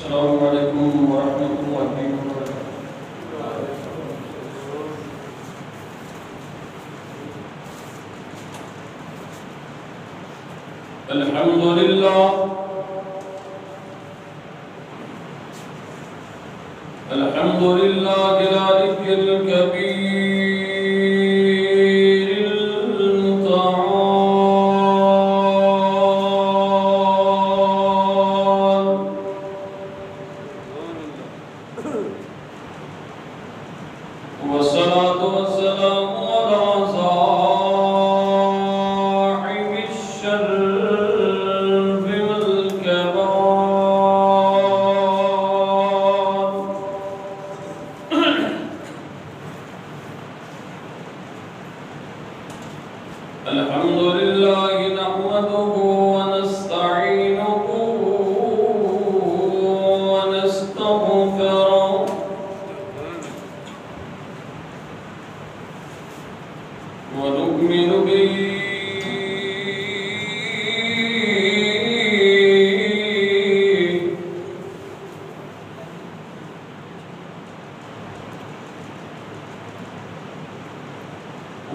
السلام علیکم ورحمۃ اللہ وبرکاتہ۔ الحمد للہ الحمد للہ العلی الکبیر المتعال، والصلاة والسلام على صاحب الشرف والكمال، الحمد لله نحمده ونستعينه ونستغفره ونؤمن به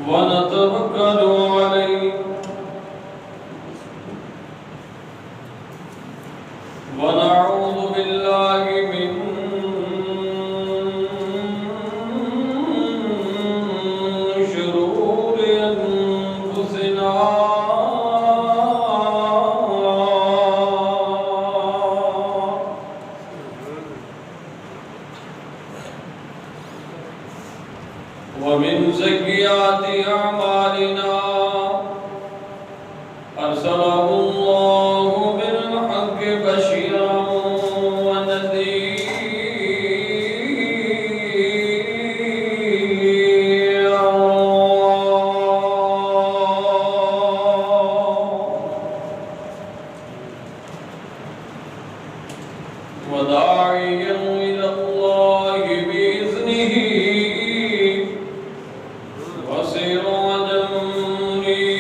ونتوكل عليه ونعوذ بالله من شرور أنفسنا ومن سيئات أعمالنا، أرسله الله بالحق بشيرا ونذيرا وداعيا إلى الله بإذنه وسراجا منيرا.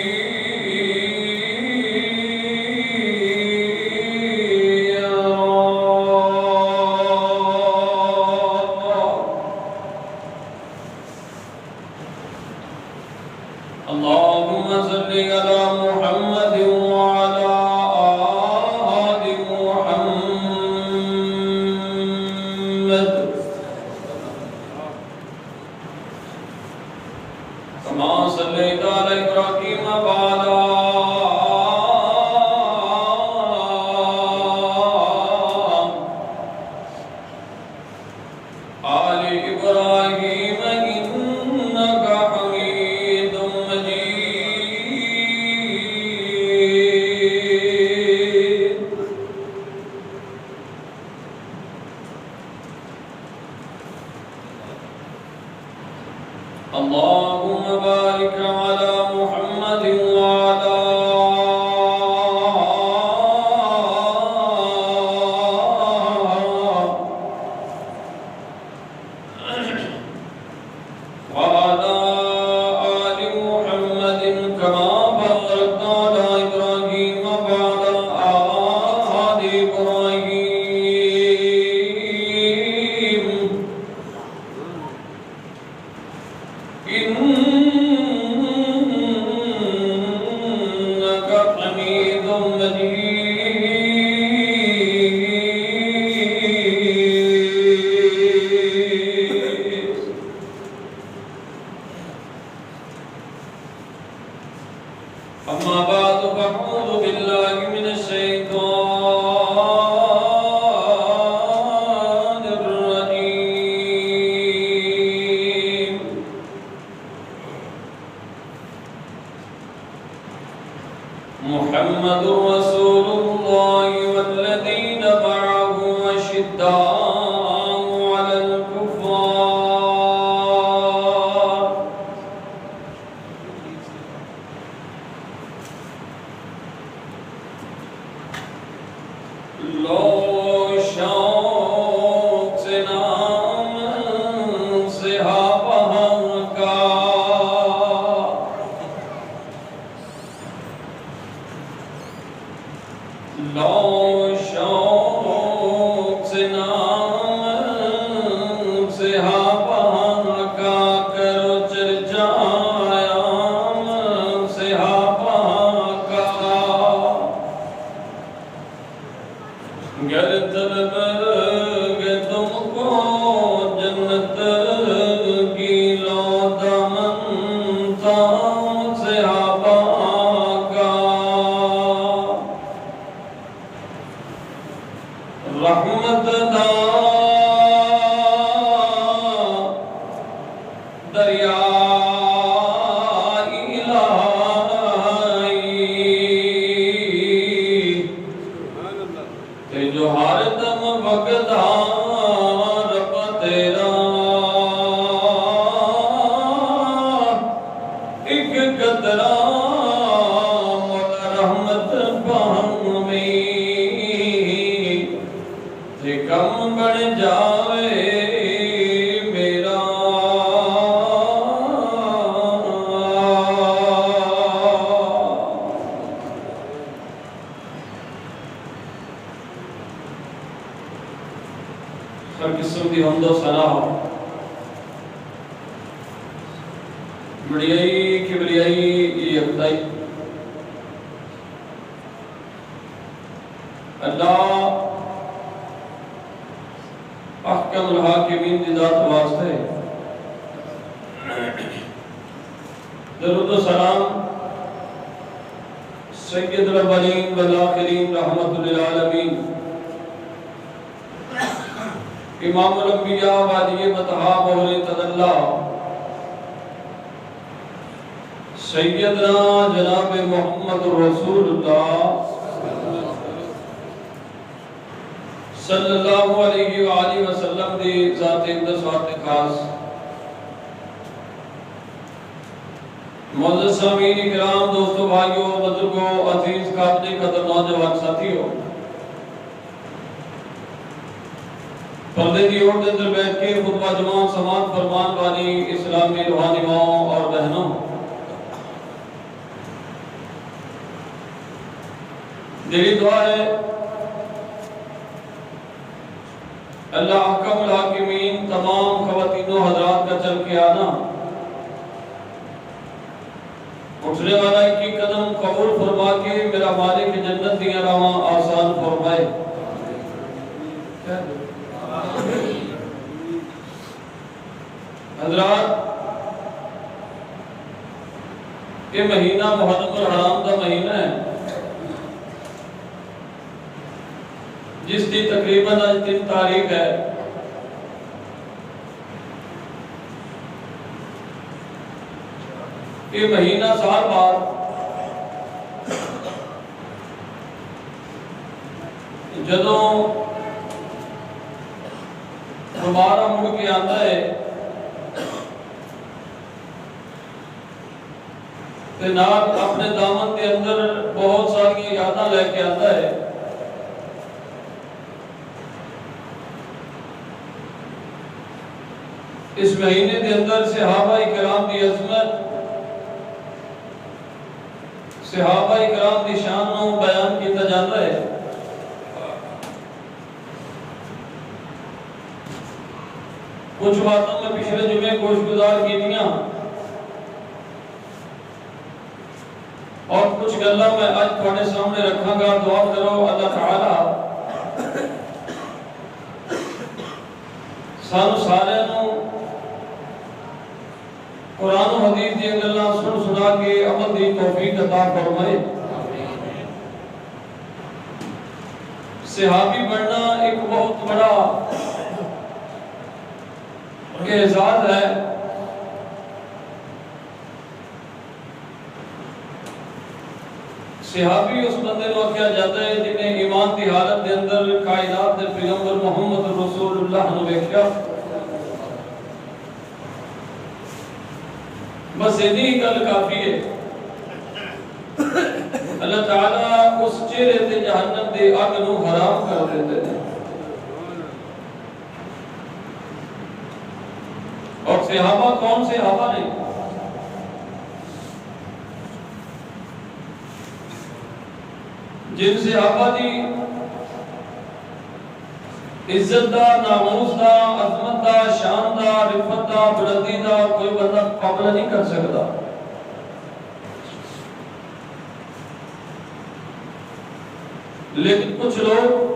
اللهم صل على محمد وعلى آل محمد كما صليت على إبراهيم وعلى آل إبراهيم إنك حميد مجيد. اللهم بارك على محمد وعلى آل محمد كما باركت على إبراهيم وعلى آل إبراهيم إنك حميد مجيد. أما بعد فأعوذ بالله من الشيطان الرجيم. محمد رسول الله والذين معه أشداء على الكفار لو شوق سے نام صحابہ کا لو شوق سے مقام صحابہ کا رحمت دا دریا جو ہر دم وگدا رب تیرا ایک قطرہ مولا رحمت پاویں تے کم بڑھ جاوے میرا ہر قسم کی حمد و ثنا بڑیائی کبریائی یکتائی اللہ احکم الحاکمین دی ذات واسطے درود و سلام سید الاولین والآخرین رحمت للعالمین امام الانبیاء وادی مطہا بہر تدلہ سیدنا جناب محمد رسول اللہ صلی اللہ علیہ وآلہ وسلم دی ذات اقدس وات خاص معزز سامعین کرام دوستو بھائیو بزرگو عزیز قابل قدر نوجوان ساتھیو پردے کی اور اندر بیٹھ کے خطبہ جماعت سماعت فرمان والی اسلامی روحانی ماؤں اور بہنوں دلی دعا ہے اللہ حکم الحاکمین تمام خواتین و حضرات کا چل کے آنا اٹھنے والا ایک ہی قدم قبول فرما کے میرا مالک جنت دیا رواں آسان فرمائے حضرات یہ مہینہ محرم الحرام کا مہینہ ہے جس کی تقریباً آج 3 تاریخ ہے یہ مہینہ سال بعد جدوں دوبارہ مڑ کے آتا ہے تے نال اپنے دامن کے اندر بہت ساری یاداں لے کے آتا ہے اس مہینے کے اندر صحابہ کرام کی عظمت صحابہ کرام کی شان کو بیان کیتا جاتا ہے کچھ باتوں میں پچھلے جمعے گوش گزار کیتیاں اور کچھ گلاں میں آج تھوڑے سامنے رکھاں گا دعا کرو اللہ تعالی سانو سارے قرآن و حدیث دی گلاں سن سنا کے عمل دی توفیق عطا فرمائے صحابی بننا ایک بہت بڑا اعزاز ہے صحابی اس بندے کو کیا جاتا ہے جنہیں ایمان کی حالت کے اندر کائنات دے پیغمبر محمد رسول اللہ نے ویکھیا بس اتنی گل کافی ہے اللہ تعالیٰ اس چہرے تے جہنم دے اگ نو حرام کر دیتے ہیں اور صحابہ کون صحابہ نہیں جن صحابہ دی عزت دا ناموس دا عظمت دا شان دا رفت دا بلندی دا کوئی بندہ مقابلہ نہیں کر سکتا لیکن کچھ لوگ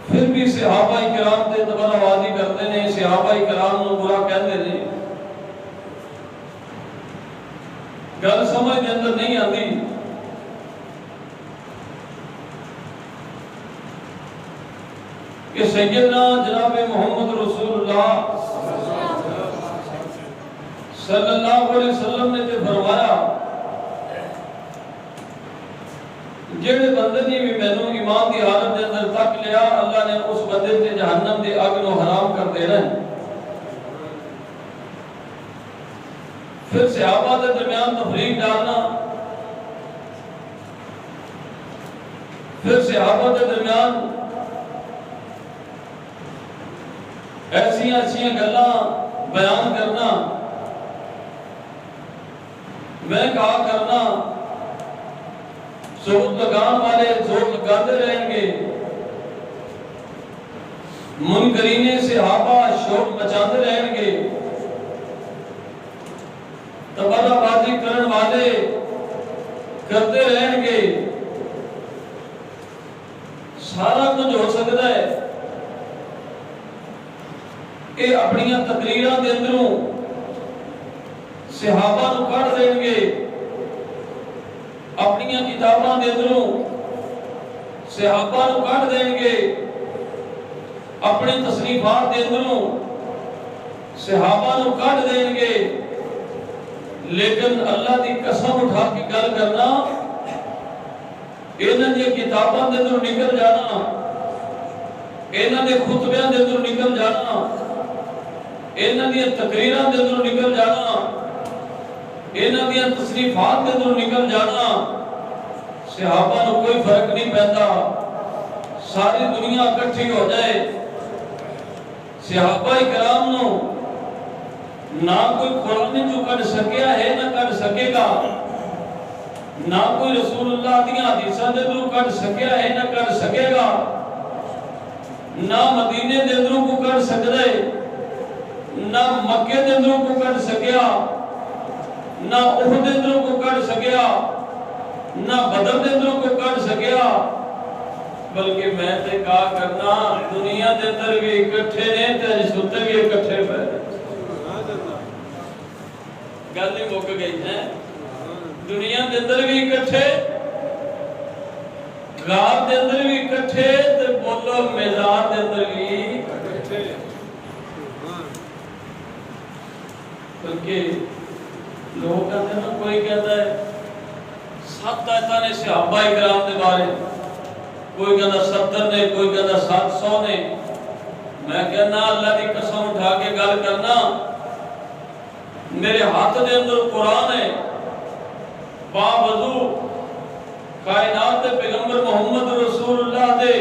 پھر بھی صحابہ کرام تے تبرآوازی کرتے ہیں صحابہ کرام نو برا کہتے ہیں گل سمجھ کے اندر نہیں آتی کہ سیدنا جناب محمد رسول اللہ صلی اللہ علیہ وسلم نے جو فرمایا جڑے بندے نے بھی مینوں ایمان دی حالت دے اندر تک لیا اللہ نے اس بندے تے جہنم دی اگ نو حرام کر دینا ہے۔ پھر صحابہ کے درمیان تفریق ڈالنا، پھر صحابہ کے درمیان ایسی گلاں بیان کرنا، میں کہا کرنا، زور لگان والے زور لگاتے رہیں گے، منکرین صحابہ شور مچاتے رہیں گے، تبرہ بازی کرن والے کرتے رہیں گے، سارا کچھ ہو سکتا ہے۔ اے اپنیاں تقریراں دے اندروں صحابہ نو کٹ دیں گے، اپنیاں کتاباں دے اندروں صحابہ نو کٹ دیں گے، اپنے تصنیفات دے اندروں صحابہ نو کٹ دیں گے، لیکن اللہ دی قسم اٹھا کے گل کرنا انہاں دی کتاباں دے اندروں نکل جانا، انہاں دے خطبیاں دے اندروں نکل جانا، انہاں دی تقریراں دے اندروں نکل جانا، انہاں دی تصنیفات دے اندروں نکل جانا، صحابہ نو کوئی فرق نہیں پیندا، ساری دنیا اکٹھی ہو جائے، صحابہ کرام نو نہ کوئی قرآن جو کر سکیا ہے نہ کر سکے گا، نہ کوئی رسول اللہ دیا حدیثہ دے اندروں کر سکیا ہے نہ کر سکے گا، نہ مدینے دے اندروں کو کر سکتے، نہ مکے دے اندروں کو کر سکیا، نہ احد دے اندروں کو کر سکیا، نہ بدر دے اندروں کو کر سکیا، بلکہ میں تے کہا کرنا دنیا دے اندر بھی اکٹھے نے تے ستے بھی اکٹھے پہ گل نہیں مک گئی ہے، دنیا دے اندر بھی اکٹھے، غار دے اندر بھی اکٹھے، تے بولو میدان دے اندر بھی اکٹھے، بلکہ لوگ کہتے ہیں کوئی کہتا ہے 7 آیتاں نے صحابہ کرام دے بارے، کوئی کہتا 70 نے، کوئی کہتا 700 نے، میں کہنا اللہ دی قسم اٹھا کے گل کرنا میرے ہاتھ دے اندر قرآن ہے، باوضو کائنات دے پیغمبر محمد رسول اللہ دے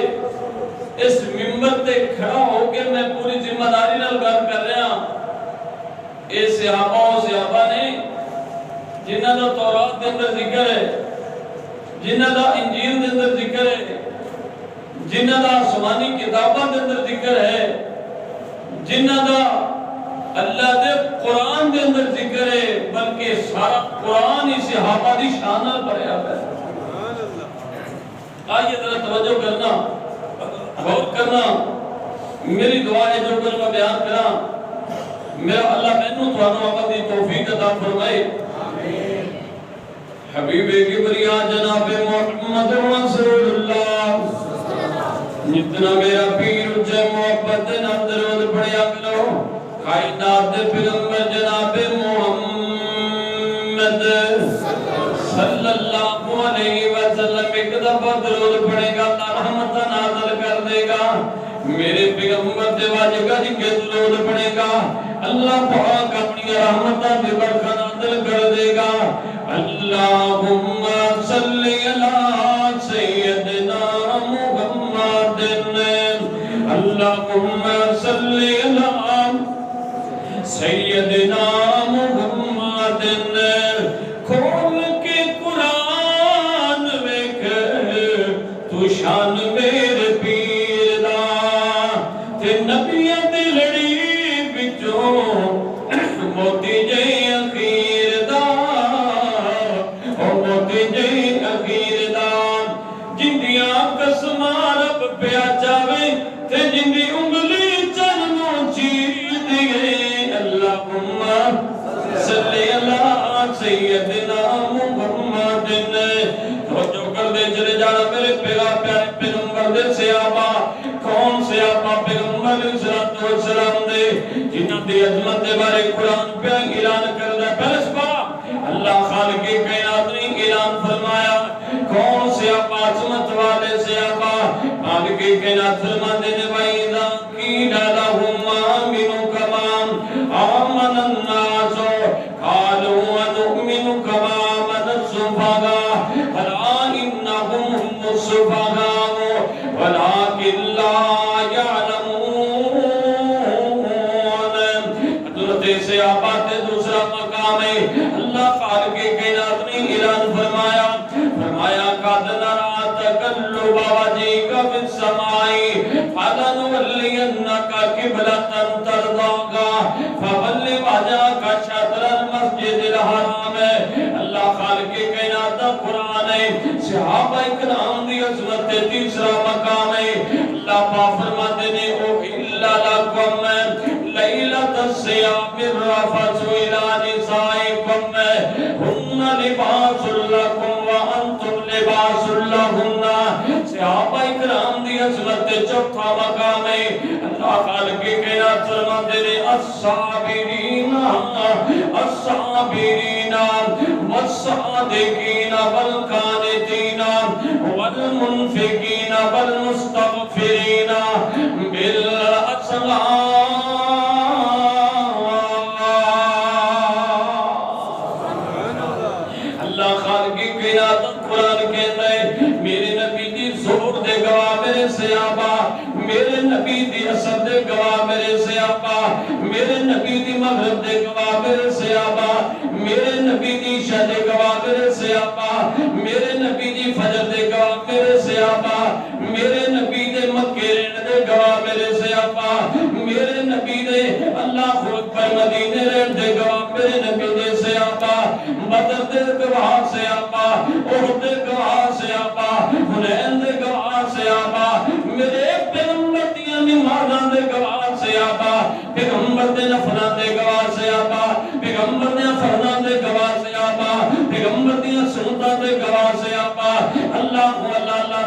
اس منبر تے کھڑا ہو کے میں پوری ذمہ داری نال گل کر رہا، اے صحابہ و صحابہ نے جنہاں دا تورات دے اندر ذکر ہے، جنہاں دا انجیل دے اندر ذکر ہے، جنہاں دا آسمانی کتاباں دے اندر ذکر ہے، جنہاں دا اللہ دے قرآن دے اندر ذکر ہے، بلکہ سارا قرآن ہی صحابہ دی شان نال بھریا ہے۔ آئیے ذرا توجہ کرنا، غور کرنا، میری دعا ہے جو کچھ میں بیان کرا میرا اللہ مینوں تھانوں عمل دی توفیق عطا فرمائے۔ حبیب کبریا جناب محمد رسول اللہ، جتنا میرا پیر اچھے محبت نام درود پڑھیا کرو، کائنات دے پیغمبر جناب محمد صلی اللہ علیہ وسلم ایک دفعہ درود پڑھے گا اللہ رحمت نازل کر دے گا، میرے پیغمبر دے واجہ کا جنگے درود پڑھے گا اللہ پاک اپنی رحمتہ دے برکہ نازل کر دے گا۔ اللہم صلی علی سیدنا محمد، اللہم صلی علی سیدنا محمد، کھول کے قرآن ویکھ تو شان میرے پیر دا، تے نبیاں دی لڑی وچوں موتی جے اخیر دا، او موتی جے اخیر دا، جندیاں قسماں رب پیا چاوے تے جندی انگلی چرموں چیر دیئے، اللہم صلی علی سیدنا پیغمبر والسلام دے جنہ دی عظمت دے بارے قرآن پہ اعلان کردہ پہلس پا اللہ خالق کائنات نے اعلان فرمایا کون سے آپا عظمت والے سے آپا خالق کائنات فرما دینے وَإِذَا قِيلَ لَهُمْ آمِنُوا كَمَا آمَنَ النَّاسُ قَالُوا وَنُؤْمِنُ كَمَا آمَنَ السُّفَهَاءُ أَلَا إِنَّهُمْ هُمُ السُّفَهَاءُ وَلَكِنْ لَا يَعْلَمُونَ حضرت سے آباد دوسرا مقام ہے اللہ خالق کائنات نے اعلان فرمایا قَدْ نَرَىٰ تَقَلُّبَ وَجْهِكَ فِي السَّمَاءِ فَلَنُوَلِّيَنَّكَ قِبْلَةً تَرْضَاهَا فَوَلِّ وَجْهَكَ شَطْرَ الْمَسْجِدِ الْحَرَامِ اللہ خالق کائنات قرآن ہے صحابہ اکرام دی عظمت تیسرا مقام ہے اللہ پاک فرماتے نے أُحِلَّ لَكُمْ لَيْلَةَ الصِّيَامِ الرَّفَثُ إِلَىٰ نِسَائِكُمْ هُنَّ لِبَاسٌ لَكُمْ وَأَنْتُمْ لِبَاسٌ لَهُنَّ صحابہ اکرام دی عظمت چوتھا مقام ہے اللہ خالق کائنات فرماتے نے الصابرین والصادقین والقانتین والمنفقین والمستغفرین بالاسحار اللہ خالق کائنات قرآن کہتا ہے میرے نبی دی ظہور دے گواہ میرے صحابہ میرے نبی دی عصر دے گواہ میرے صحابہ میرے نبی دی مغرب دے گواہ میرے صحابہ میرے نبی دی عشاء دے گواہ میرے صحابہ میرے نبی دی فجر دے گواہ میرے صحابہ میرے نبی دے مکے رہن دے گواہ میرے صحابہ میرے نبی دے اللہ اکبر مدینے رہن دے گواہ میرے نبی دے صحابہ بدر دے گواہ صحابہ احد دے گواہ صحابہ حنین دے گواہ صحابہ میرے پیغمبر دیاں نمازاں دے گواہ صحابہ پیغمبر دے نفلاں دے گواہ صحابہ پیغمبر دے فرضاں دے گواہ صحابہ پیغمبر دیاں سنتاں دے گواہ صحابہ اللہ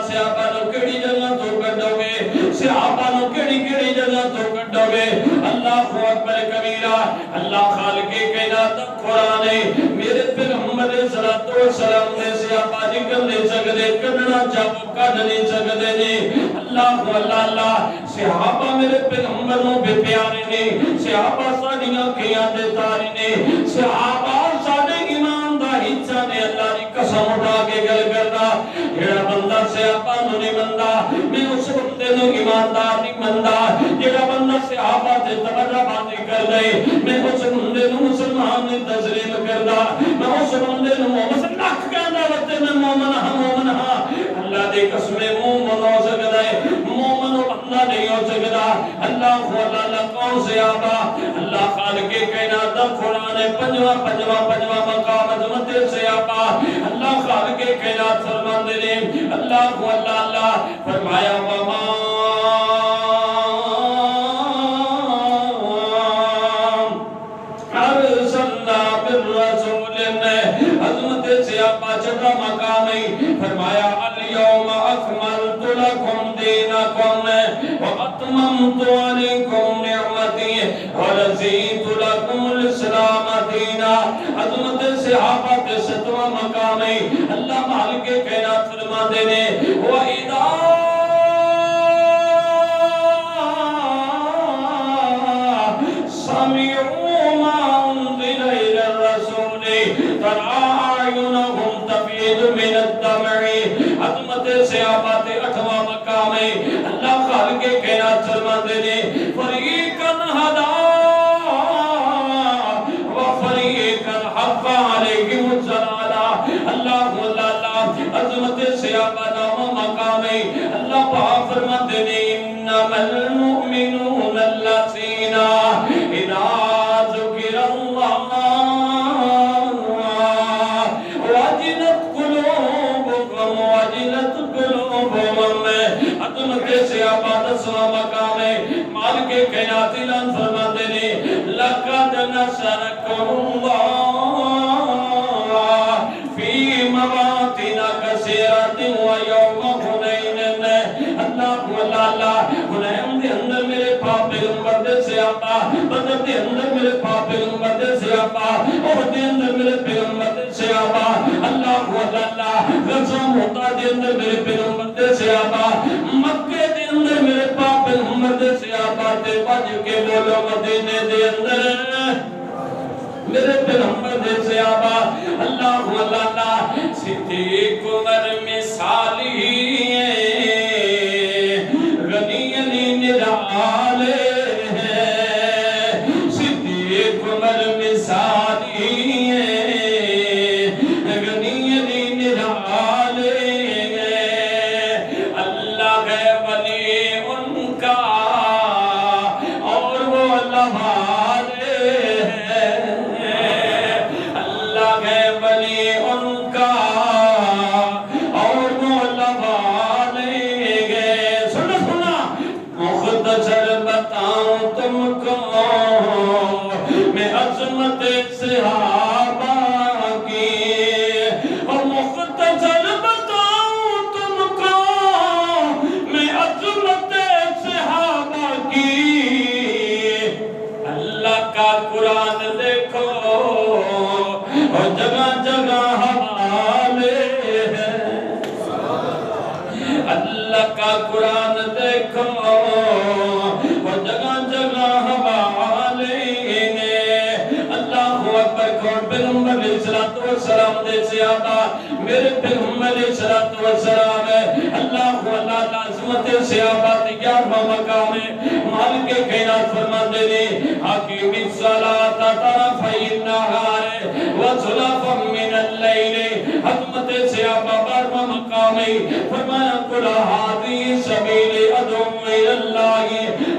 صحابہ نو کیڑی جگہ تو کڈو گے صحابہ نو کیڑی جگہ تو کڈو گے اللہ اکبر کبیرہ اللہ خالق کائنات قرآن ہے میرے پیغمبر صلوات و سلام دے صحابہ نکل نہیں سکدے کڈنا چاہو کڈ نہیں سکدے جی اللہ صحابہ میرے پیغمبر نو بے پیارے نے صحابہ ساڈیاں کھیاں دے تارے نے صحابہ ساڈے ایمان دا حصہ نے اللہ دی قسم اٹھا کے گل کردا جڑا بندہ صحابہ نو نہیں مندا میں اس بندے نو ایماندار نہیں مندا جڑا بندہ صحابہ تے توجہ بازی کر دے میں اس بندے نو مسلمان نہیں تسلیم کردا میں اس بندے نو مومن لکھ کہندا وتے میں مومن ہاں اللہ دی قسم مومن ہو سکدا ہے مومن بندہ نہیں ہو سکدا اللہ کون صحابہ اللہ خالق کائنات قرآن پنجواں مقام عظمت صحابہ اللہ خالق کائنات فرماندے نے اللہ فرمایا وما ارسلنا بالرسول عظمت صحابہ چھٹا مقام ہے فرمایا اليوم اکملت لکم دینکم واتممت علیکم نعمتی ورضیت لکم الاسلام دینا عظمت صحابہ کے ستواں مقام ہے اللہ مالک کائنات فرماتے نے وَإِذَا سَمِعُوا مَا أُنزِلَ إِلَى الرَّسُولِ تَرَىٰ أَعْيُنَهُمْ تَفِيضُ مِنَ الدَّمْعِ عظمت صحابہ کے اٹھواں مقام ہے اللہ خالق کائنات فرماتے نے فَرِيقًا هَدَىٰ وَفَرِيقًا حَقَّ عَلَيْهِمُ الضَّلَالَةُ اللہ عظمت صحابہ نواں مقام ہے اللہ پاک فرماتے نے انما المؤمنون الذین اذا ذکر اللہ وجلت قلوبهم عظمت صحابہ دسواں مقام ہے مالک کائنات اعلان فرماتے نے لقد نصرکم اللہ فی مواطن کثیرۃ ویوم حنین اللہ حنین دے اندر میرے پاک صحابہ بدر دے اندر میرے پاک پیغمبر دے صحابہ احد دے اندر میرے پیغمبر دے صحابہ اللہ اللہ غزوہ موتا دے اندر میرے پیغمبر دے صحابہ مکے دے اندر میرے پاک پیغمبر دے صحابہ تے بج کے بولو مدینے دے اندر میرے پیغمبر دے صحابہ اللہ اللہ صدیق عمر مثالی غنی علی نرالے صدیق عمر مثالی غنی علی نرالے اللہ ہے ولی ان کا اور وہ اللہ صحابہ کی اور مختصر بتاؤں تم کو میں عظمت صحابہ کی اللہ کا قرآن دیکھو اور جگہ جگہ حوالے ہیں اللہ کا قرآن دیکھو اور جگہ جگہ حوالے پیغمبر علیہ السلام دے صحابہ میرے پیغمبر علیہ السلام ہے اللہ اللہ عظمت صحابہ تے 11واں مقام ہے مالک کائنات فرماتے ہیں حکیم الصلاۃ طرفی النہار وزلفا من اللیل عظمت صحابہ 12واں مقام ہے فرمایا قل ھذہ سبیل ادعو الی اللہ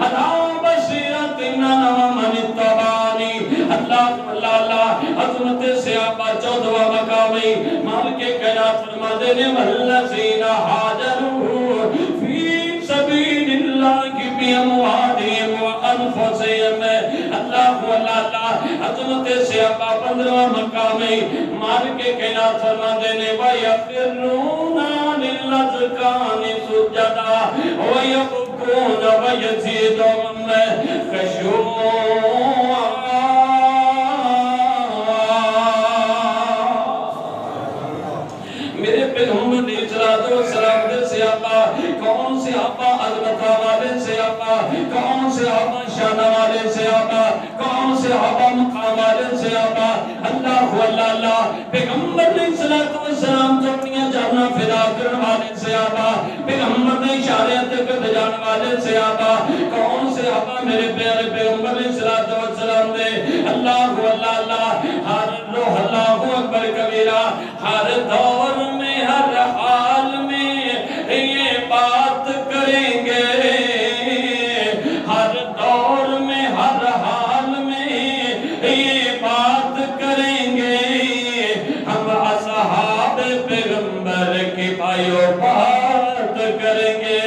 علی بصیرۃ انا ومن اتبعنی اللہ اللہ عظمت صحابہ 14واں مقام ہے مالک کائنات فرماتے ہیں والذین ہاجروا فی سبیل اللہ باموالہم وانفسہم اللہ اللہ عظمت صحابہ 15واں مقام ہے مالک کائنات فرماتے ہیں ویخرون للاذقان سجدا ویبکون ویزیدہم خشوعا پیغمبر علیہ السلام دے صحابہ کون صحابہ عظمت والے صحابہ کون صحابہ شان والے صحابہ کون صحابہ مقام والے صحابہ اللہ اللہ پیغمبر علیہ السلام جو اپنی جاناں فدا کرنے والے صحابہ پیغمبر نے اشارے تک جان والے صحابہ کون صحابہ میرے پیارے پیغمبر علیہ السلام دے اللہ اللہ ہر روح اللہ اکبر کبیرہ ہر دور میں ہر حال میں یہ بات کریں گے ہر دور میں ہر حال میں یہ بات کریں گے ہم اصحاب پیغمبر کی بھائیوں بات کریں گے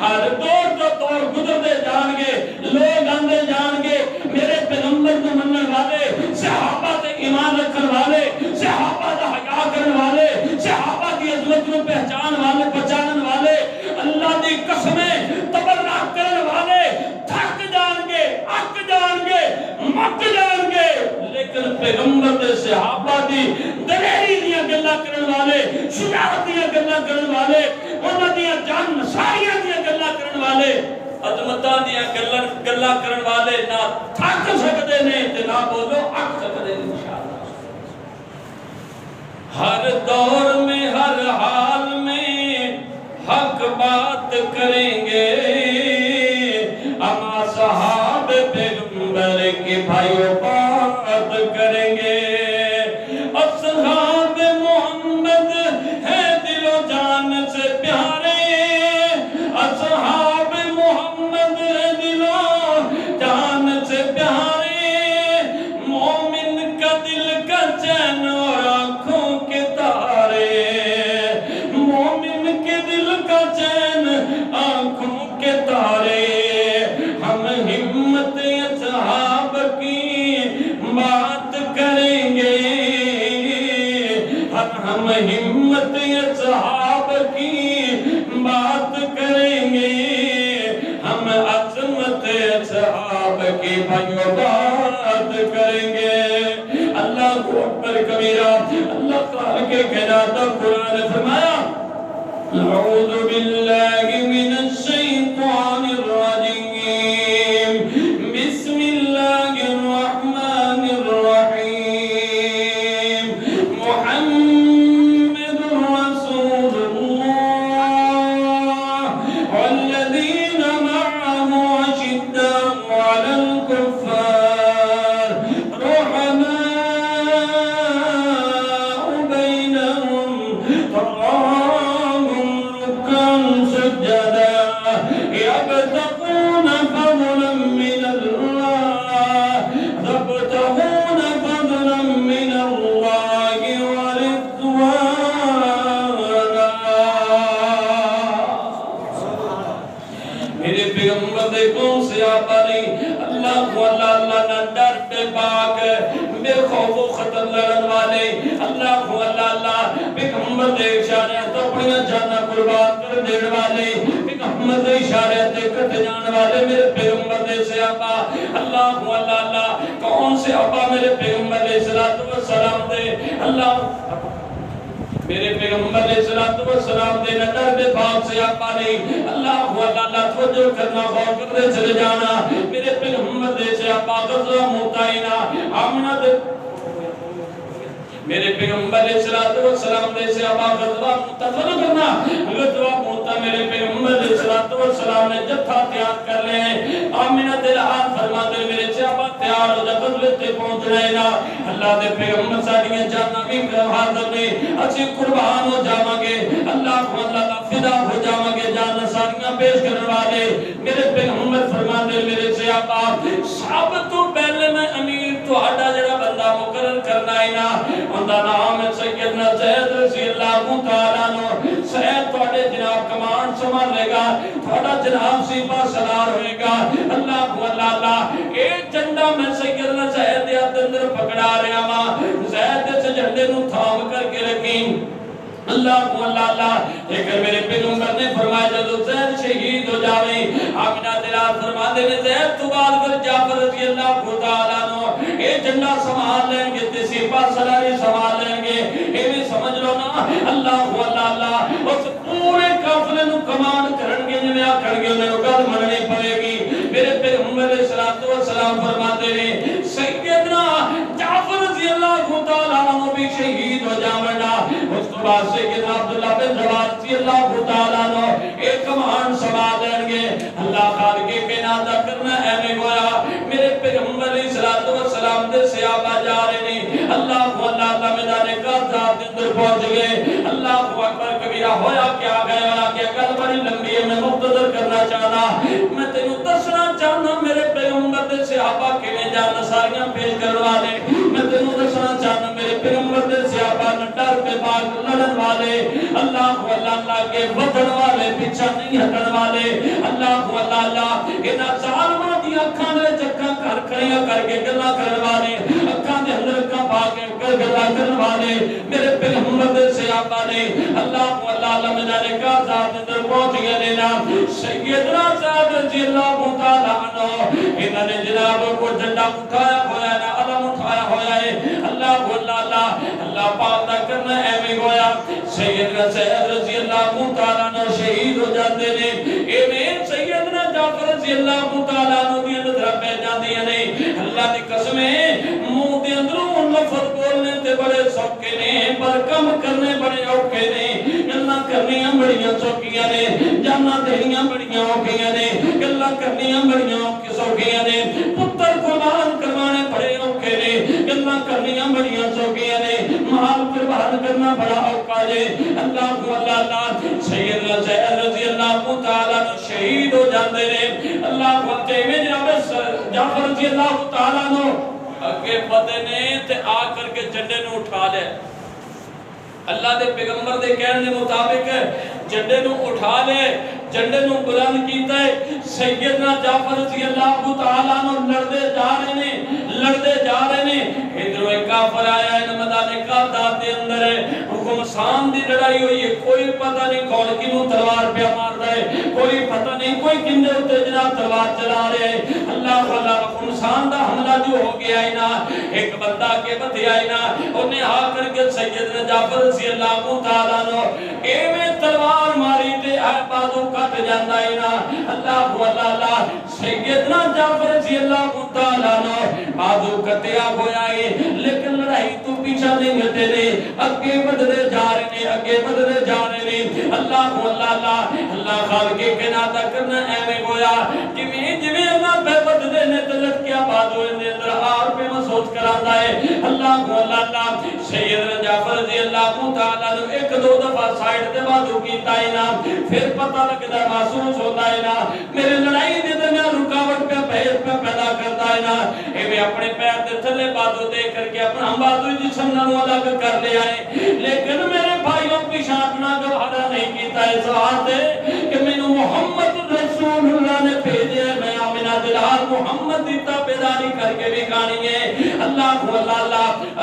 ہر دور جو دور گزرتے جان گے لوگ آندے جان گے میرے پیغمبر کو مننے والے صحابہ تے ایمان رکھن والے صحابہ دا حیا کرن والے صحابہ کی عظمت کو پہچانن والے اللہ دی قسمیں تبرک کرن والے تھک جان گے اک جان گے مک جان گے لیکن پیغمبر دے صحابہ دی دلیری دیاں گلاں کرن والے شجاعت دیاں گلاں کرن والے انہاں دیاں جان نثاریاں دیاں گلاں کرن والے عظمتاں دیاں گلاں کرن والے نہ تھک سکدے نے تے نہ بولو اک سکدے نے انشاءاللہ ہر دور میں ہر حال میں حق بات کریں گے ہم اصحاب پیغمبر کے بھائیوں بات کریں گے اصحاب محمد ہے دل و جان سے پیارے اصحاب محمد ہے دل و جان سے پیارے مومن کا دل کا چین اور آنکھوں کے تارے مومن کے دل کا چین آنکھوں کے تارے ہم ہمت اصحاب کی بات کریں گے ہم ہمت اصحاب کی بات کریں گے ہم عظمت اصحاب اکبر کبیرہ۔ اللہ تعالیٰ کے کائنات قرآن نے فرمایا اعوذ باللہ من الشیطان الرجیم بسم اللہ الرحمن الرحیم محمد رسول اللہ والذین معه اشداء علی الکفار رحماء بینہم تراہم رکعا سجدا يبتغون فضلا من الله ورضوانا۔ میرے پیغمبر دے کون سے آپا نہیں، اللہ کو اللہ نہ ڈر بے پاک بے خوف و خطر لڑن والے، اللہ کو اللہ پیغمبر دے اشارے تو اپنی جانا قربان کر دین والے، پیغمبر دے اشارے تے کٹ جان والے میرے پیغمبر دے سے آپا، اللہ کو اللہ کون سے آپا میرے پیغمبر علیہ السلام دے، اللہ میرے پیغمبر علیہ السلام دے نہ ڈر بے پاک سے آپا نہیں، اللہ کو اللہ توجہ کرنا غور کرنے چلے جانا میرے پیغمبر دے سے آپا غزوہ موتائنہ آمنہ دے میرے پیغمبر علیہ السلام دے سے آبا غزوہ متفر کرنا غزوہ موتا میرے پیغمبر علیہ السلام نے جتھا تیار کر لے آمینہ دل آن فرما دے میرے سے آبا تیار ہو جا غزوے تے پہنچ رہے نا اللہ دے پیغمبر ساڑھیاں جانا بھی حاضر نے اچھی قربان ہو جاوانگے اللہ کو اللہ فدا ہو جاوانگے جانا ساڑھیاں پیش کرنے والے میرے پیغمبر فرما دے میرے سے آبا سب تو پہلے میں امیر تو آڈا جڑا بندہ مقرر کرنا ہے نا اندہ نام سیدنا زید رضی اللہ تعالیٰ عنہ سید توڑے جناب کمان سمار لے گا توڑا جناب سیپا سلار ہوئے گا اللہ کو اللہ ایک جنڈا میں سیدنا زید یا دندر پکڑا رہا ماں زید سے جنڈے نو تھام کر کے رکھیں اللہ کو اللہ لیکن میرے پیغمبر نے فرمایا جدو زید شہید ہو جاویں آمینہ دلال فرما دے نے زید تو بعد کر جعفر رضی اللہ تعالیٰ عنہ اے جنڈا سنبھال لیں گے تیسی پاس سلاری سنبھال لیں گے اے بھی سمجھ لو نا اللہ کو اللہ اس پورے قافلے نو کمان کرن گے جنہیں آکھن گے انہیں گل مننی پڑے گی میرے پیغمبر علیہ السلام فرماتے ہیں سیدنا جعفر رضی اللہ تعالیٰ عنہ بھی شہید ہو جاونا اس کو بعد سیدنا عبداللہ بن رواح رضی اللہ تعالیٰ عنہ ایک کمان سنبھال لیں گے اللہ خالقے کے نادہ کرنا اے میں گویا میرے پیغمبر علیہ السلام دے صحابہ جا رہے ہیں اللہ کو اللہ میدان کا ذات اندر پہنچ گئے اللہ کو اکبر کبیرہ ہویا کیا گیا کیا گل بڑی لمبی ہے میں مختصر کرنا چاہنا میں تینوں دسنا چاہنا میرے پیغمبر دے صحابہ کے میں جان ساریاں پیش کروا لے میں تینوں دسنا چاہنا میرے پیغمبر دے صحابہ نٹار پہ باغ لڑن والے اللہ کو اللہ کے وطن والے پیچھا نہیں ہٹن والے اللہ کو اللہ انہا ظالمہ دی اکھاں دے چکاں کر کھڑیاں کر کے گلہ کرن والے اکھاں دے اندر اکھاں پاکے گلہ کرن والے میرے پیغمبر دے صحابہ نے اللہ کو اللہ میدان کا ذات اندر پہنچ گئے لینا سیدنا زید رضی اللہ تعالیٰ عنہ انہوں نے جناب کو جھنڈا اٹھایا ہویا ہے علم اٹھایا ہویا ہے اللہ کو اللہ پاک نہ کرنا اے میں گویا سیدنا زید رضی اللہ تعالیٰ عنہ شہید ہو جاتے ہیں اے میں سیدنا جعفر رضی اللہ تعالیٰ عنہ دی اندر پہ جاتی ہیں اللہ دی قسمیں منہ دے اندروں لفظ بولنے تے بڑے سوکے نے پر کم کرنے بڑے اوکے نے گلاں کرنیاں بڑیاں سوکیاں نے جانا دینیاں بڑیاں اوکیاں نے گلاں کرنیاں بڑیاں سوکیاں نے پتر قربان کروانے بڑے اوکے نے گلاں کرنیاں بڑیاں سوکیاں نے مال قربان کرنا بڑا اوکا ہے اللہ کو اللہ سیدنا زید رضی اللہ تعالیٰ عنہ شہید ہو جاندے نے اللہ کو میں جناب جعفر رضی اللہ تعالیٰ عنہ اگے پتے نے تے آ کر کے جھنڈے نو اٹھا لے اللہ دے پیغمبر دے کہنے مطابق جھنڈے نو اٹھا لے جھنڈے نو بلند کیتا ہے سیدنا جعفر رضی اللہ تعالیٰ عنہ لڑدے جا رہے ہیں ادھر ایک کافر آیا ہے میدان کا دے اندر حکم خمسان دی لڑائی ہوئی ہے، کوئی پتہ نہیں کون کنوں تلوار پہ ماردا ہے، کوئی پتہ نہیں کوئی کنے اتے جناب تلوار چلا رہے ہیں۔ اللہ والا خمسان دا حملہ جو ہو گیا ہے نا، ایک بندہ کے بدھے آئے نا، انہیں آ کر کے سیدنا جعفر رضی اللہ تعالیٰ عنہ ایویں تلوار ماری تے اے بازو کٹ جاندا ہے نا۔ اللہ والا سیدنا جعفر رضی اللہ تعالیٰ عنہ بازو کٹیا ہویا ہے، لیکن لڑائی تو پیچھا نہیں ہٹے نے، اگے بڑھتے جا رہے ہیں، اگے بڑھتے جا رہے ہیں۔ اللہ خالق کے ناتا کرنا ایویں ہویا کہ جویں اللہ پہ بدھدے نے تے لٹکیا بازو دے اندر آر پہ محسوس کراندا ہے۔ اللہ سیدنا جعفر رضی اللہ تعالیٰ نے ایک دو دفعہ سائیڈ تے بازو کیتا ہے نا، پھر پتہ لگدا محسوس ہوتا ہے نا میرے لڑائی دے درمیان رکاوٹ پہ پیدا کرتا ہے نا، ایویں اپنے پیر تے تھلے بازو دے کر کے اپنا بازو جسم نالوں الگ کر لیا ہے۔ لیکن میرے بھائیوں پیچھے اپنا گوارا نہیں کیتا ہے اس واسطے کہ مینوں محمد رسول اللہ نے بھیجے، میں آمنہ دلال محمد دی تابعداری کر کے بھی کھانی ہے۔ اللہ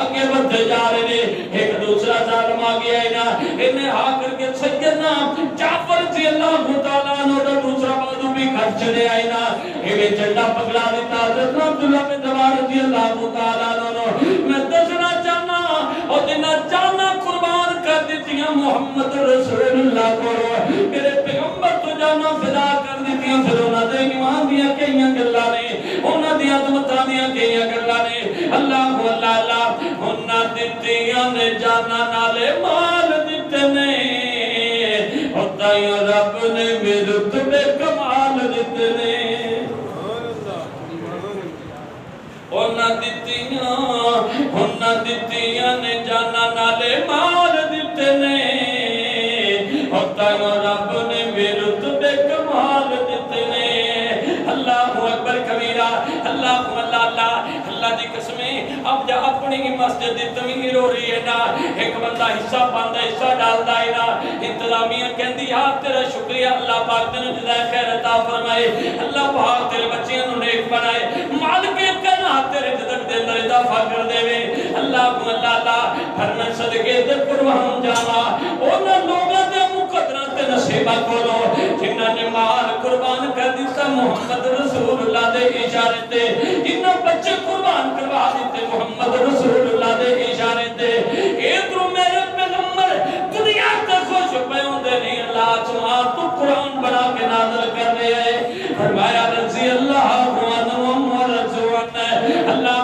اگے بڑھتے جا رہے ہیں، ایک دوسرا ظالم آ گیا ہے نا، انہیں آ کر کے سیدنا جعفر رضی اللہ تعالیٰ عنہ دا دوسرا بازو بھی کٹ چلے آئے نا، ایویں جھنڈا پکڑا دیتا حضرت عبداللہ بن جبار رضی اللہ تعالیٰ عنہ۔ میں دسنا چاہنا اور جنہ جانا قربان کر دیتیاں محمد رسول اللہ کو، میرے پیغمبر تو جانا فدا کر دیتیاں، پھر انہاں دے ایمان دیاں کئیاں گلاں نے، انہاں دیاں عظمتاں دیاں کئیاں گلاں نے۔ اللہ انہاں دتیاں نے جانا نالے مال دتے نے، اور تائیں رب نے میرے تبے کمال دتے نے۔ انہاں دتیاں نے جانا نالے مال دتے نے، اور تائیں رب نے میرے تبے کمال دتے نے۔ اللہ اکبر کبیرہ۔ اللہ دی قسمیں اب جا اپنی مسجد دی تعمیر ہو رہی ہے نا، ایک بندہ حصہ پاندا حصہ ڈالدا ہے نا، انتظامیہ کہندی ہاں تیرا شکریہ اللہ پاک تینوں جزائے خیر عطا فرمائے، اللہ پاک تیرے بچیاں نوں نیک بنائے، مالک کہنا تیرے رزق دے اندر اضافہ کر دے۔ اللہ فرمائے صدقے تے قربان جاواں انہاں لوگاں دے مقدراں تے نصیبہ کولو جنہاں نے مال قربان کر دتا محمد رسول اللہ دے اشارے تے، جنہاں بچے قربان کروا دیتے محمد رسول اللہ دے اشارے تے۔ ادھر میرے پیغمبر دنیا تے خوش پے ہوندے نہیں، اللہ سبحان تو قرآن بنا کے نازل کر رہے ہیں۔ فرمایا رضی اللہ عنہم ورضوا عنہ، اللہ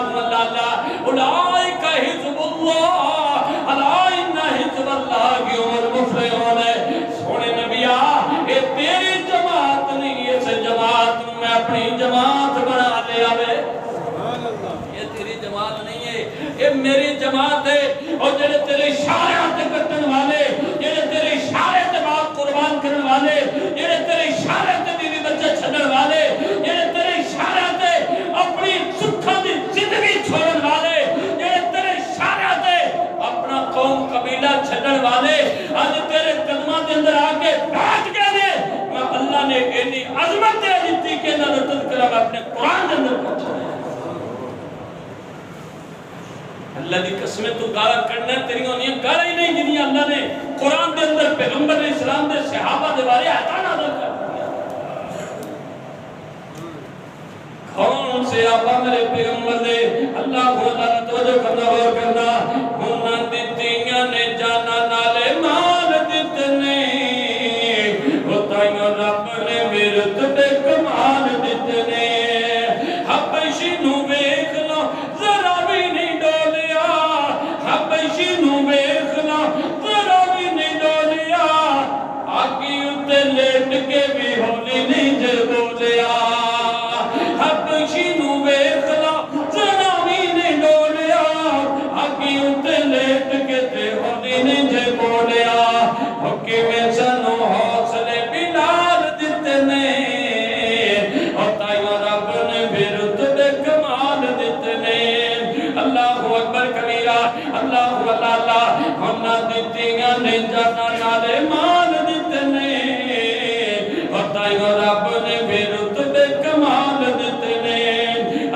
اولئک حزب اللہ الا ان حزب اللہ هم المفلحون۔ سونے نبیا اے تیری جماعت نہیں، اس جماعت میں اپنی جماعت بنا لیا وے۔ یہ تیری جماعت نہیں ہے، یہ میری جماعت ہے۔ اور جڑے تیرے اشارے تے کٹن والے، جڑے تیرے اشارے تے بات قربان کرن والے، جڑے تیرے اشارے تے بیوی بچے چھڈن والے، جڑے تیرے اشارے تے اپنی سکھاں دی زندگی چھوڑن والے، جڑے تیرے اشارے تے اپنا قوم قبیلہ چھڈن والے اج تیرے قدماں دے اندر آ کے بیٹھ گئے نے۔ میں اللہ نے اتنی عظمت دے دیتی کہ انہاں دا تذکرہ میں اپنے قرآن دے اندر پہنچایا۔ اللہ دی قسمیں تو گالا کرنا تیری ہونی گالا ہی نہیں جنہیں اللہ نے قرآن دے اندر پیغمبر اسلام دے صحابہ دے بارے آیتاں نازل کر دیا۔ کون سے آبا میرے پیغمبر دے اللہ کو اللہ توجہ کرنا اور کرنا۔ انہاں دتیاں نے جانا نالے مال دتے نے، تائیں رب نے میرے تبے کمال دتے نے۔ حبشی نو ویکھ لو ذرا بھی نہیں ڈولیا، حبشی نو ویکھ لو ذرا بھی نہیں ڈولیا، آگی اتے لیٹ کے بھی ہولی نہیں جے بولیا۔ حبشی نو ویکھ لو ذرا بھی نہیں ڈولیا، آگی اتے لیٹ کے تے ہولی نہیں جے بولیا۔ حکم سنو حوصلے بلال دتے نے، اور تائیں رب نے پھر تبے کمال دتے نے۔ اللہ اکبر کبیرہ۔ اللہ انہاں دتیاں نے جانا نالے مال دتے نے، اور تائیں رب نے پھر تبے کمال دتے نے۔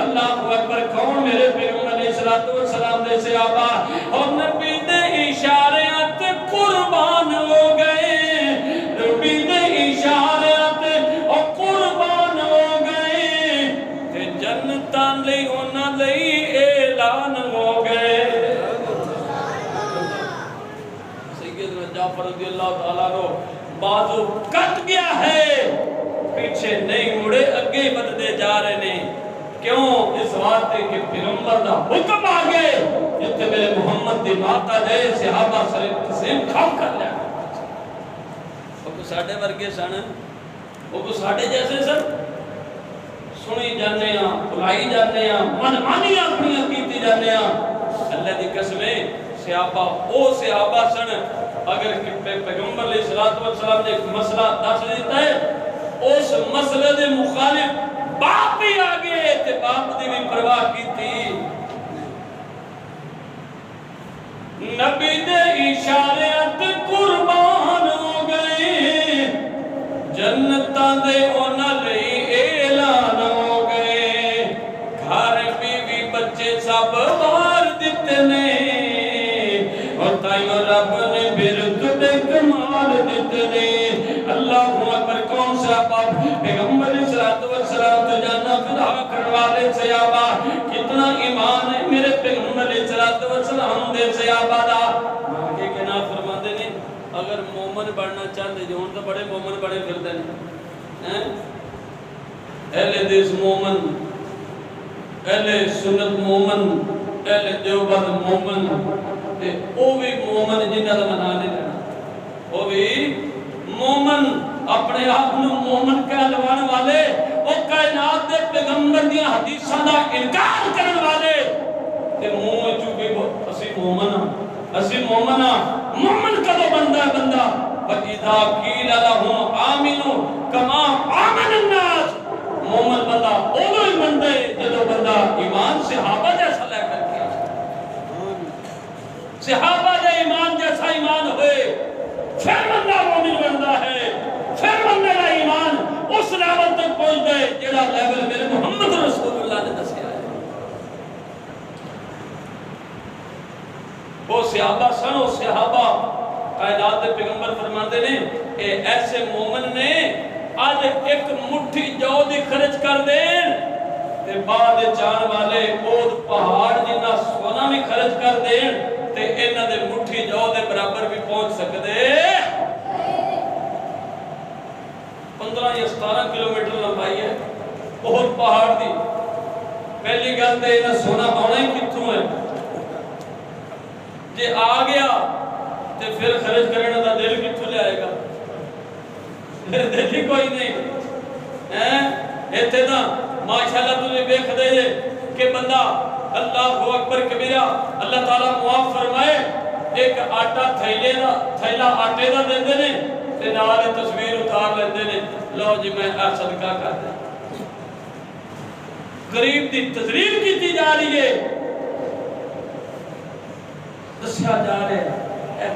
اللہ اکبر۔ کون میرے پیغمبر علیہ الصلوۃ والسلام دے صحابہ اور نبی دے اشارے تے جعفر رضی اللہ تعالیٰ عنہ بازو کٹ گیا ہے، پیچھے نہیں مڑے اگے بدتے جا رہے ہیں. کیوں؟ اس بات ہے کہ پیغمبر دا حکم آگے جتے میرے محمد دی ماتا جائے صحابہ سر تسلیم کھام کر لیا. وہ کو ساڑھے ورگے سن، وہ کو ساڑھے جیسے سن، سنی جانے ہیں، بلائی جانے ہیں، من مانی اپنی کیتی جانے ہیں. اللہ دی قسمیں صحابہ او صحابہ سن. اگر پیغمبر علیہ السلام نے ایک مسئلہ دس دیتا ہے، اس مسئلے دے مخالف باپ بھی آگے تے باپ دی بھی پرواہ کی تھی. نبی دے اشارات قربان ہو گئے، جنتاں دے انہاں لئی اعلان ہو گئے، گھر بیوی بچے سب بار دیتے نے، اور تائیوں رب نے برد دے کمال دیتے نے. اللہ اکبر. کون سا باپ پیغمبر صلی اللہ علیہ وسلم تو جانا فدا کرنے والے صحابہ، کتنا ایمان ہے میرے پیغمبر صلی اللہ علیہ وسلم دے صحابہ دا. آگے کے نا فرماتے ہیں اگر مومن بڑھنا چاہتے جو ہوں تو بڑے مومن بڑے پھرتے ہیں. اہل حدیث مومن، اہل سنت مومن، اہل دیوبند مومن، تے او بھی مومن جنہاں دا منا نہیں لینا، او بھی مومن اپنے آپ نو مومن کہلوان والے، او کائنات دے پیغمبر دیاں حدیثاں دا انکار کرن والے تے منہ چوکے اسی مومن ہاں، اسی مومن ہاں. مومن کدو بندہ ہے بندہ؟ فَإِذَا قِيلَ لَهُمْ آمِنُوا كَمَا آمَنَ النَّاسُ. مومن بندہ اودوں ہی بندہ ہے جدو بندہ ایمان صحابہ جیسا لے کر کے صحابہ دے ایمان جیسا ایمان ہوئے پھر بندہ مومن بندہ ہے. پھر بندے کا ایمان اس لیول تک پہنچ گئے جڑا لیول میرے محمد رسول اللہ نے دسیا ہے. وہ صحابہ سن، وہ صحابہ کائنات دے پیغمبر فرماتے نے اے ایسے مومن نے آج ایک مٹھی جو دی خرچ کر دیں تے بعد جان والے اود پہاڑ جنہ سونا بھی خرچ کر دیں تے انہاں دے مٹھی جو دے برابر بھی پہنچ سکدے. 15 یا 17 کلومیٹر لمبائی ہے بہت پہاڑ دی. پہلی گل تے انہاں سونا آنا ہی کتھوں ہے؟ جے آ گیا تے پھر خرچ کرنے دا دل کتھوں لے آئے گا؟ پھر دل ہی کوئی نہیں. ایتھے دا ماشاءاللہ تجھے دیکھ دے کہ بندہ اللہ اکبر کبیرہ اللہ تعالیٰ معاف فرمائے ایک آٹا تھیلا آٹے دا دیندے نے تے نال تصویر اتار لیندے نے، لو جی میں صدقہ کر دیں. غریب دی تذلیل کیتی جا رہی ہے، دسیا جا رہا ہے اے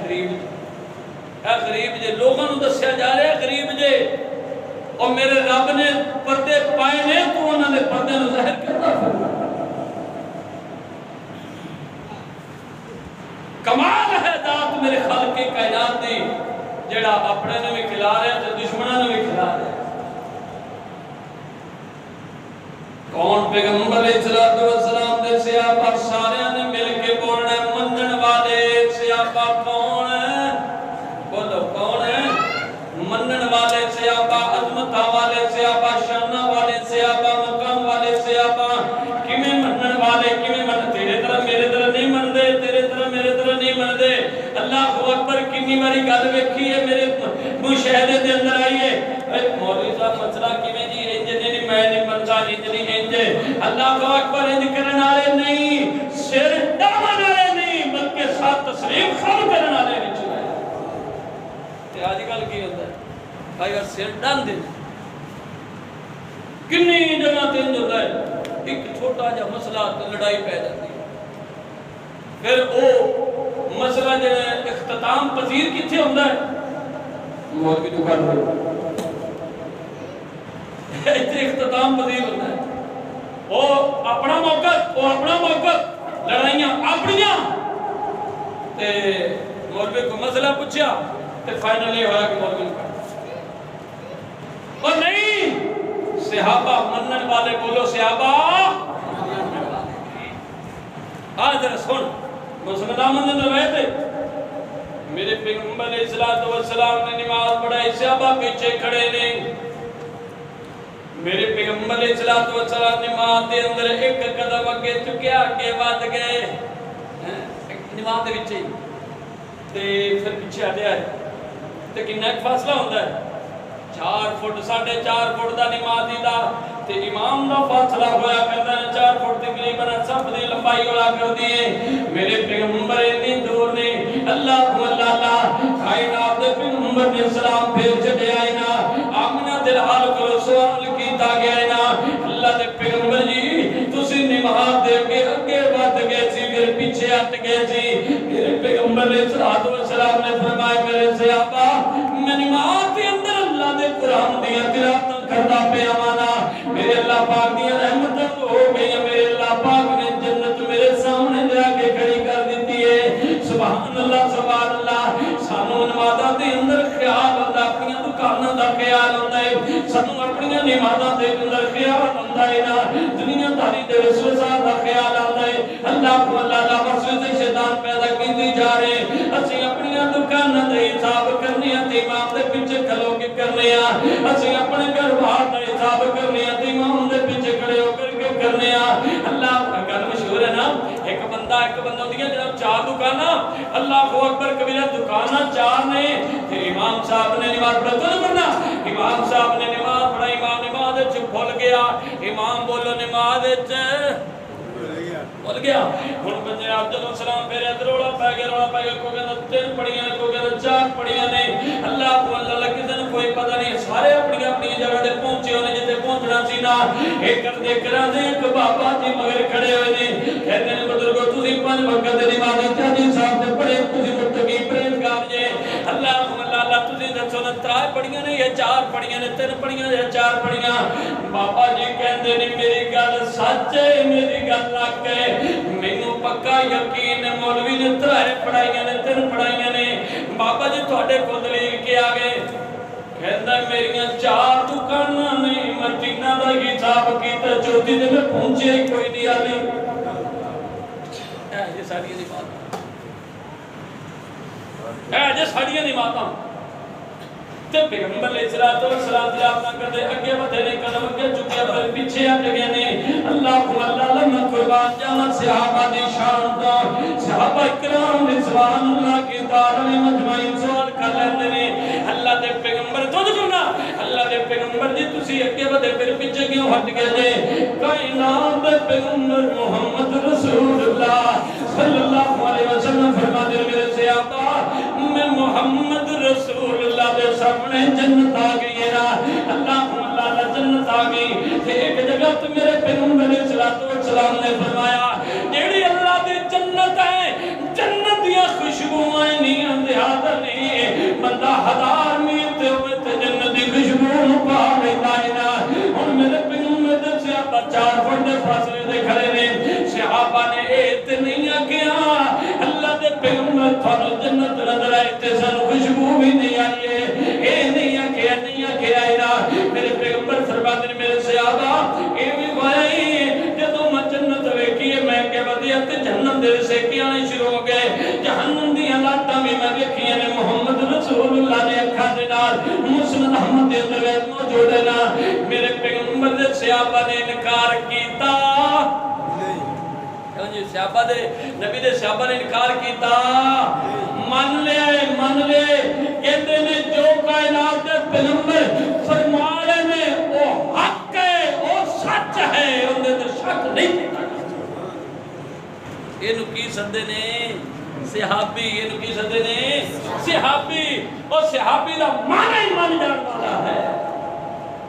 غریب جے لوگوں نو دسیا جا رہا ہے غریب جے، اور میرے رب نے پردے پائے نے تو انہوں نے پردے نو ظاہر کرتا فرمایا. کمال ہے ذات میرے خالق کائنات دی جڑا اپنے نے بھی کھلا رہے ہیں تے دشمنوں نے بھی کھلا رہے ہیں. کون پیغمبر علیہ السلام دے صحابہ سارے نے مل کے بولنا منن والے صحابہ کون ہیں؟ بولو کون ہیں؟ منن والے صحابہ، عظمت والے صحابہ، شان والے صحابہ، مقام والے صحابہ. کیویں منن والے؟ کیویں من تیرے طرح میرے طرح نہیں مندے، تیرے طرح میرے طرح نہیں مندے. اللہ اکبر کتنی باری گل ویکھی ہے میرے مشاہدے دے اندر آئی ہے مولوی صاحب مسئلہ کیویں جی انج نہیں میں نہیں منتا انج نہیں انج. اللہ اکبر انج کرن والے نہیں، سر ڈاون والے نہیں بلکہ ساتھ تسلیم خم کرن والے وچ ہے. تے اج کل کی ہوندا ہے بھائی سر ڈان دے کنی جگہ تے انج ہوندا ہے ایک چھوٹا جا مسئلہ تے لڑائی پہ جاتی ہے. پھر او مسئلہ جو اختتام پذیر کتھے ہوندا ہے؟ موت کی دکان پر ایتھے اختتام پذیر ہوتا ہے. وہ اپنا موقع لڑائیاں اپنیاں تے مولوی کو مسئلہ پوچھا تے فائنل یہ ہوا کہ مولوی نے کہا اور نہیں صحابہ منن والے بولو صحابہ آج ذرا سن مسلمان نے روایت ہے میرے پیغمبر علیہ الصلوۃ والسلام نے نماز پڑھائی، صحابہ پیچھے کھڑے نے. میرے پیغمبر علیہ الصلوۃ والسلام نماز دے اندر ایک قدم اگے چکیا، اگے ود گئے نماز دے وچ ہی تے پھر پیچھے ہٹیا ہے. تے کنا ایک فاصلہ ہوندا ہے 4 فٹ 4.5 فٹ دا نمازی دا تے امام دا فاصلہ ہویا کردا ہے 4 فٹ تقریباً سب دی لمبائی ہوا کردی ہے. میرے پیغمبر اتنی دور نے اللہ اللہ کائنات دے پیغمبر نے سلام پھیر چڑھے آئے نا آمنہ دل حال کو سوال کیتا گیا ہے نا اللہ دے پیغمبر جی تسی نماز دے کے اگے ود گئے سی پھر پیچھے ہٹ گئے سی. میرے پیغمبر علیہ الصلوۃ والسلام نے فرمایا میرے صحابہ میں نماز دے اندر اللہ دے قرآن دیا تلاوت کردا پیا وانا میرے اللہ پاک دی رحمت ہو گئی. میرے اللہ پاک نے جنت میرے سامنے لے کے کھڑی کر دیتی ہے. سبحان اللہ سانو نمازاں دے اندر خیال ہوندا اپنی دکاناں دا خیال ہوندا ہے سانو اپنی نمازاں دے اندر خیال ہوندا ہے نا دنیا داری دے وسوسہ دا خیال ہوندا ہے. اللہ کو اللہ وسوسے شیطان پیدا کیتی جا رہے اسی اپنی دکاناں دے حساب کرنے تے امام دے پیچھے کھلو کے کرنے اسی اپنے گھر بار دا حساب کرنے تے امام دے پیچھے کھڑے ہو کر کے کرنے. اللہ کا گل مشہور ہے نا ایک بندہ ہوندیاں جناب 4 دکاناں اللہ اکبر کبیرہ دکاناں 4 نے تے امام صاحب نے نماز پڑھا تو پڑھنا امام صاحب نے نماز پڑھائی امام نماز وچ بھول گیا امام بولو نماز وچ بھول گیا ہن بندے آپ جدوں سلام پھیرے تے رولا پے گیا کوئی کہندا 3 پڑھیاں نے کوئی کہندا 4 پڑھیاں نے اللہ کو اللہ کسے نوں کوئی پتہ نہیں سارے اپنی اپنی جگہ تے پہنچے ہونے جتے پہنچنا سی نا ایک کر دے ایک بابا جی مگر کھڑے ہوئے نے کہندے نے بزرگو تسی 5 وقت دی نماز چاہیے صاحب تے پڑھے تسی متقی پرہیزگار جے اللہ کو اللہ تسی دسو نا 3 پڑھیاں نے یا 4 پڑھیاں نے 3 پڑھیاں یا 4 پڑھیاں بابا جی کہندے نے میری گل سچ ہے میری گل لگ ہے مینوں پکا یقین ہے مولوی نے 3 پڑھائیاں نے 3 پڑھائیاں نے بابا جی تواڈے کول دلیل کے آ گئے کہندا میریاں 4 دکاناں نے مدینہ دا حساب کیتا چوتھی تے میں پہنچے کوئی نہیں آلی اے جے ساڈیاں نمازاں اے جے ساڈیاں نمازاں تے پیغمبر علیہ الصلوۃ والسلام دی آپ نہ کردے اگے ودے نے قدم اگے چکے پر پیچھے ہٹ گئے نے اللہ کو اللہ لمن قربان جاواں صحابہ دی شان دا صحابہ کرام رضوان اللہ کی تعالی مجمعین سوال کر لیندے نے اللہ دے پیغمبر تو سننا اللہ دے پیغمبر جی تسی اگے ودے پھر پیچھے کیوں ہٹ گئے جے کائنات دے پیغمبر محمد رسول اللہ صلی اللہ علیہ وسلم فرماتے میرے صحابہ میں محمد رسول اللہ دے سامنے جنت آ گئی ہے نا اللہ اللہ جنت آ گئی تے ایک جگہ تے میرے پیغمبر علیہ الصلوۃ والسلام نے فرمایا جیڑی اللہ دی جنت ہے جنت دی خوشبوئیں نہیں اندھیار نہیں بندہ 1000 میل تے ہوئے تے جنت دی خوشبو نو پا لیندا ہے نا ہن میرے پیغمبر دے صحابہ 4 فٹ دے فاصلے تے کھڑے نے صحابہ نے اے تے نہیں آکھیا اللہ دے پیغمبر تھانوں جنت نظر آئے تے سانو خوشبو بھی نہیں آئی ہے اے نہیں آکھیا نا میرے پیغمبر فرماتے نے میرے صحابہ اے بھی بھائی جدوں میں جنت ویکھی میں کہ ودیا تے جہنم دے سیکے آنے شروع ہو گئے جہنم دی حالاتاں بھی میں ویکھیاں نے محمد رسول اللہ نے اکھاں دے نال مسند احمد دے اندر موجود ہے نا میرے پیغمبر دے صحابہ نے انکار کیتا جی صحابہ دے نبی دے صحابہ نے انکار کیتا من لے کہتے نے جو کائنات دے پیغمبر فرما رہے نے وہ حق ہے وہ سچ ہے ان دے اندر شک نہیں اینو کی سدے نے صحابی اینو کی سدے نے صحابی اور صحابی دا معنی ہی مان جان والا ہے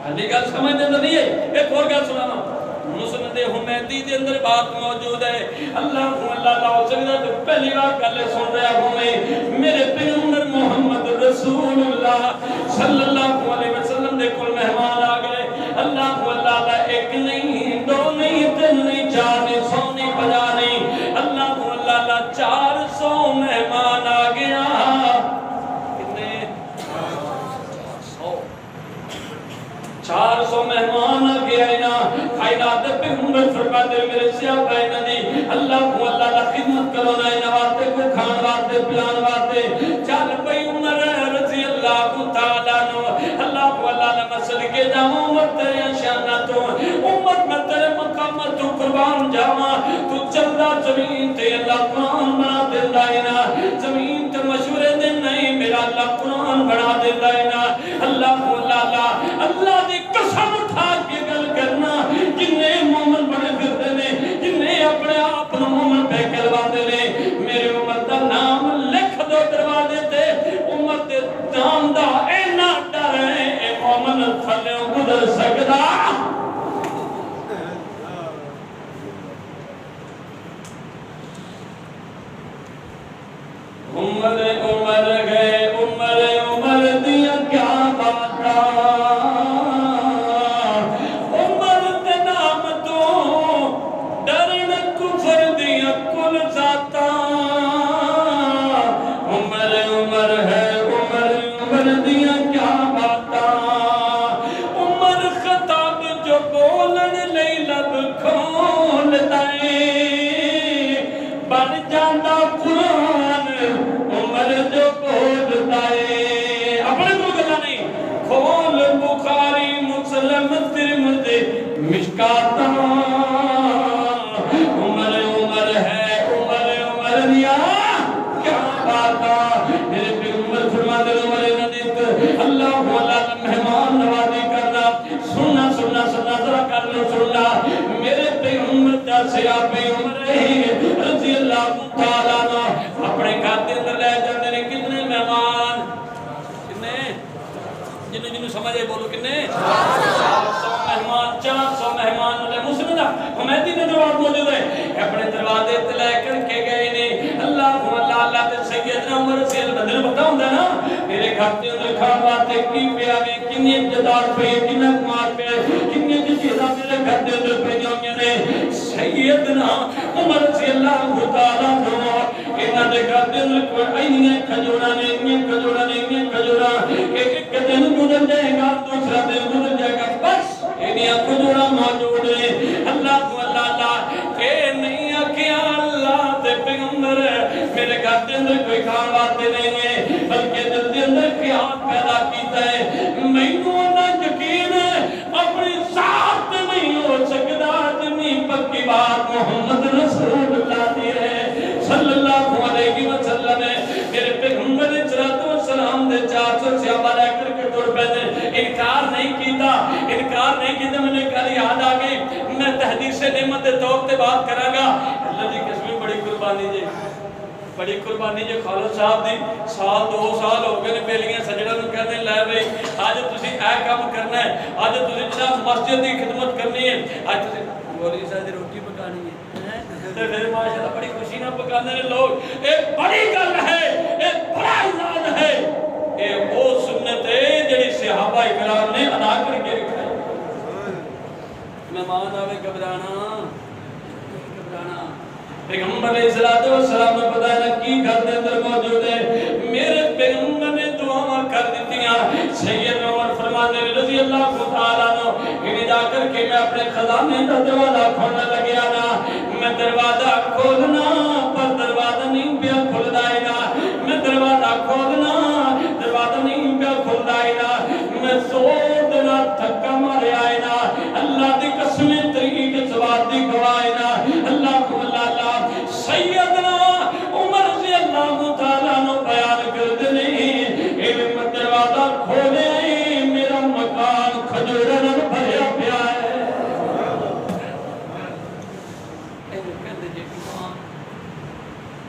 ہلی گل سمجھ دے نہیں ہے ایک اور گل سنانا مسند حمیدی دے اندر بات موجود ہے اللہ کو اللہ تعالی سجدہ تے پہلی بار گل سن رہا ہوں میں میرے پیغمبر محمد رسول اللہ صلی اللہ علیہ وسلم دے کول مہمان آ گئے اللہ کو اللہ دا ایک نہیں 2 نہیں 3 نہیں 4 نہیں 100 نہیں 50 نہیں اللہ کو اللہ دا 400 مہمان آ گیا کتنے 400 مہمان آ گیا نا کائنات دے پیغمبر فرماتے میرے صحابہ انہاں دی اللہ کو اللہ دا خدمت کرو نا انہاں واسطے کو کھان واسطے پلان واسطے قربان جاواں تو چلدا زمین تے اللہ قرآن بنا دیندا ہے نا زمین تے مشورے دے نہیں میرا اللہ قرآن بنا دیندا ہے نا اللہ اللہ دی قسم اٹھا کے گل کرنا جننے مومن بنے پھرتے نے جننے اپنے آپ نو مومن پہ کہلواندے نے میرے امت دا نام لکھ دو دروازے تے امت دے نام دا اینا ڈر ہے اے مومن تھلے گزر سکدا عمر عمر گئے عمر دیا کیا باتا عمر تے نام تو ڈرن کفر دیا کل ذاتا عمر عمر ہے عمر دیا کیا باتا عمر خطاب جو بولن لئی لب کھول دائیں بن جاندہ قرآن عمر جو بولتا ہے اپنے کو گلا نہیں کھول بخاری مسلم ترمذی مشکات عمر عمر ہے عمر دیا کیا باتا میرے پیغمبر فرماتے ہیں عمر ندیت اللہ والا مہمان نوازی کرنا سننا ذرا کر لو سننا میرے پیغمبر دا صحابی عمر رضی اللہ تعالیٰ عنہ اپنے گھر دے اندر لے جاندے نے کتنے مہمان کتنے جنوں سمجھ آئی بولو کتنے 400 مہمان نے مسلم حمیدی نے جواب موجود ہے اپنے دروازے تے لے کر کے گئے نے اللہ تے سیدنا عمر رضی اللہ عنہ نے پتہ ہوندا نا میرے گھر دے اندر کھان واسطے کی پیا گئے کتنی امداد پئی کتنا کمار پیا کتنی چیزاں میرے گھر دے اندر پئی ہوئیں نے سیدنا عمر رضی اللہ تعالی عنہ انہاں دے گھر دے اندر کوئی اینیاں کھجوراں نے کہ ایک دن گزر جائے گا دوسرا دن گزر جائے گا بس انہاں کھجوراں موجود ہیں اللہ اے نہیں آکھیا اللہ تے پیغمبر میرے گھر دے اندر کوئی کھان واسطے نہیں ہے بلکہ دل دے اندر خیال پیدا کیتا ہے مینوں نہ یقین اپنی ذات تے نہیں ہو سکدا جتنی پکی بات محمد رسول اللہ دی ہے صلی اللہ علیہ وسلم میرے پیغمبر نے صلوات و سلام دے 400 صحابہ لے کر کے ٹر پے انکار نہیں کیتا میں نے کل یاد آ گئی میں تحدیث نعمت دے توق تے بات کراں گا اللہ دی قسم بڑی قربانی جے خالد صاحب دی سال 2 سال ہو گئے نے بیلیاں سجڑا نو کہنے لے بھئی آج تسی اے کام کرنا ہے آج تسی جناب مسجد دی خدمت کرنی ہے آج تسی مولوی صاحب دی روٹی پکانی ہے تے پھر ماشاءاللہ بڑی خوشی نہ پکاندے نے لوگ اے بڑی گل ہے اے بڑا اعلان ہے اے وہ سنت ہے جڑی صحابہ کرام نے ادا کر کے رکھائی مہمان آوے گھبرانا پیغمبر علیہ السلام نے پتہ ہے کی گھر دے اندر موجود ہے میرے پیغمبر نے دعا کر دتیاں سید عمر فرماتے ہیں رضی اللہ تعالی عنہ انہیں جا کر کے میں اپنے خزانے کا دروازہ کھولنے لگیا نا میں دروازہ کھولنا پر دروازہ نہیں پیا کھلدا ہے نا میں دروازہ کھولنا دروازہ نہیں پیا کھلدا ہے نا میں زور دے نال دھکا ماریا ہے نا اللہ دی قسم تری کے سواد دی گواہ ہے نا اللہ سیدنا عمر رضی اللہ تعالیٰ عنہ بیان کر دے اے میں دروازہ کھولے میرا مکان کھجورا نہ بھریا پیا ہے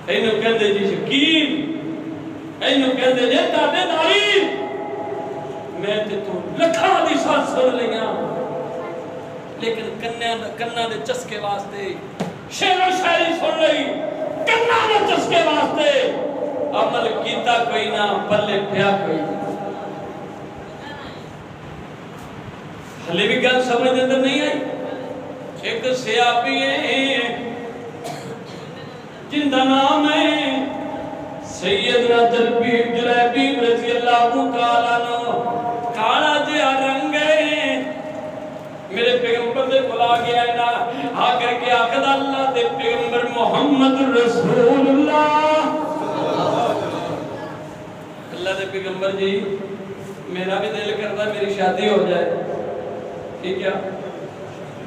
اینو کہندے جی شکیل اینو کہندے جی تابے داری میں تے تو لکھاں دی ساتھ سن لیاں لیکن کناں دے چسکے واسطے شعر و شاعری سن رہی کناں دے چسکے واسطے عمل کیتا کوئی نہ پلے پیا کوئی نہ ہلے بھی گل سمجھ دے اندر نہیں آئی ایک صحابی ہے جن کا نام ہے سیدنا جلیبیب رضی اللہ تعالیٰ عنہ کالا جہا رنگ ہے میرے پیغمبر دے بلا گیا ہے نا آ کر کے آخد اللہ دے پیغمبر محمد رسول اللہ اللہ دے پیغمبر جی میرا بھی دل کرتا ہے میری شادی ہو جائے ٹھیک ہے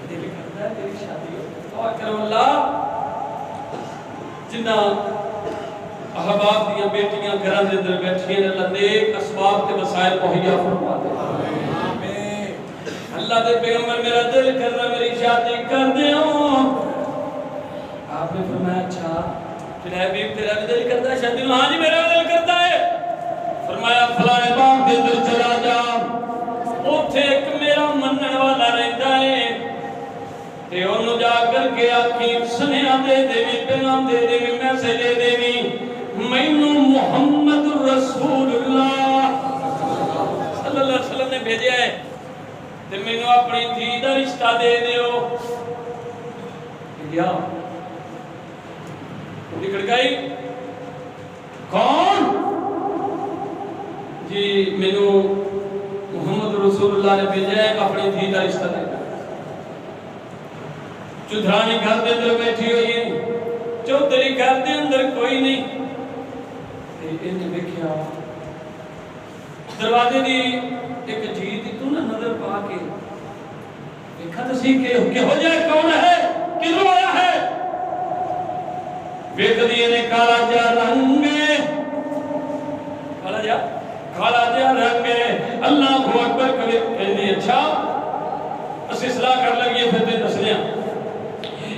دل کرتا ہے میری شادی ہو دعا کرو اللہ جنہ احباب دیا بیٹیاں گھران دے در بیٹھیں اللہ نیک اسباب تے وسائل مہیا فرما دے اللہ دے پیغمبر میرا دل کر رہا میری شادی کر دے آپ نے فرمایا اچھا پھر حبیب تیرا بھی دل کرتا ہے شادی ہاں جی میرا دل کرتا ہے فرمایا فلانے باغ دے در چلا جا اوتھے ایک میرا منن والا رہتا ہے تے انہوں جا کر کے آکھی سنیا دے دیوی پیغام دے دیوی میسیج دے دیوی مینو محمد رسول اللہ صلی اللہ علیہ وسلم نے بھیجا ہے تے مینو اپنی دھی دا رشتہ دے دیو یا نکل گئی کون جی مینو محمد رسول اللہ نے بھیجا ہے اپنی دھی دا رشتہ دے دیو چودھرانی گھر دے اندر بیٹھی ہوئی ہے چودھری گھر دے اندر کوئی نہیں انہیں دیکھیا دروازے دی ایک جیت تو نہ نظر پا کے دیکھا تو سی کہ ہو جائے کون ہے کدھر آیا ہے ویک دیئے نے کالا جا رنگے کالا جا رنگے اللہ کو اکبر کبھی کہنے اچھا اس اصلاح کر لگئے پھر دے دسلیاں